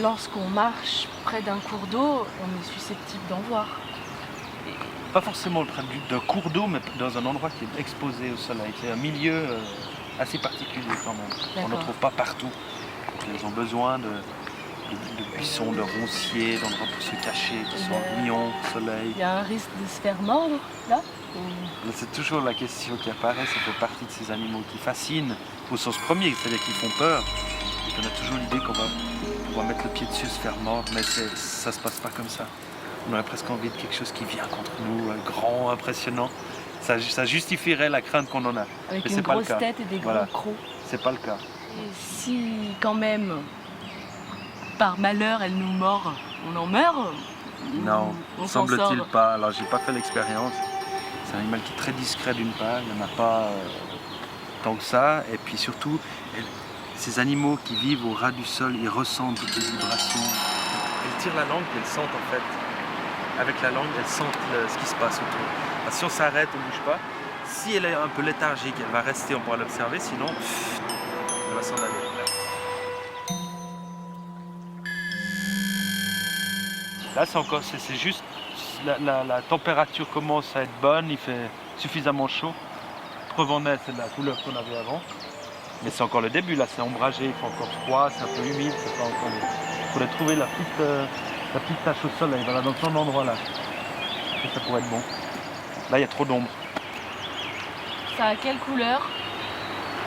lorsqu'on marche près d'un cours d'eau, on est susceptible d'en voir. Pas forcément près d'un cours d'eau, mais dans un endroit qui est exposé au soleil. C'est un milieu assez particulier quand même. On ne trouve pas partout. Ils ont besoin de buissons, de ronciers, d'endroits pour se cacher, qui sont mignons, soleil. Il y a un risque de se faire mordre, là C'est toujours la question qui apparaît, ça fait partie de ces animaux qui fascinent au sens premier, c'est-à-dire qui font peur. Et on a toujours l'idée qu'on va pouvoir mettre le pied dessus, se faire mordre, mais ça se passe pas comme ça. On aurait presque envie de quelque chose qui vient contre nous, grand, impressionnant. Ça justifierait la crainte qu'on en a. Avec mais une c'est pas grosse le cas. tête et des gros crocs. C'est pas le cas. Et si quand même, par malheur, elle nous mord, on en meurt? Non, on s'en semble-t-il sort. pas. Alors j'ai pas fait l'expérience. C'est un animal qui est très discret d'une part, il n'y en a pas tant que ça. Et puis surtout, ces animaux qui vivent au ras du sol, ils ressentent toutes les vibrations. Elles tirent la langue et elles sentent en fait. Avec la langue, elles sentent ce qui se passe autour. Alors, si on s'arrête, on ne bouge pas. Si elle est un peu léthargique, elle va rester, on pourra l'observer. Sinon, elle va s'en aller. Là, c'est juste la température commence à être bonne, il fait suffisamment chaud. Preuve en est, c'est de la couleur qu'on avait avant. Mais c'est encore le début, là, c'est ombragé, il fait encore froid, c'est un peu humide, c'est pas encore. Il faudrait trouver la petite tache au soleil, voilà, dans son endroit là. Ça pourrait être bon. Là, il y a trop d'ombre. Ça a quelle couleur?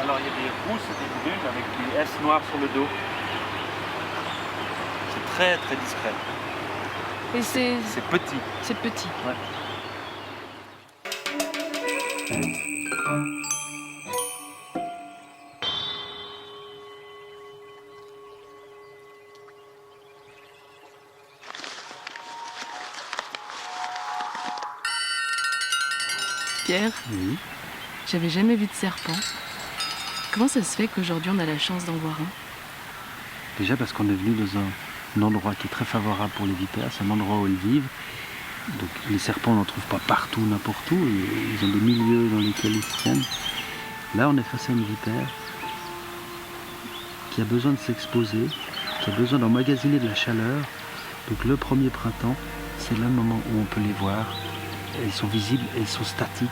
Alors, il y a des rousses et des brunes avec des S noirs sur le dos. C'est très très discret. Et c'est petit. C'est petit. Ouais. Pierre, Oui. j'avais jamais vu de serpent. Comment ça se fait qu'aujourd'hui on a la chance d'en voir un? Déjà parce qu'on est venu dans un endroit qui est très favorable pour les vipères, c'est un endroit où elles vivent. Donc les serpents on n'en trouve pas partout, n'importe où, ils ont des milieux dans lesquels ils se tiennent. Là on est face à une vipère qui a besoin de s'exposer, qui a besoin d'emmagasiner de la chaleur. Donc le premier printemps, c'est le moment où on peut les voir. Elles sont visibles, elles sont statiques.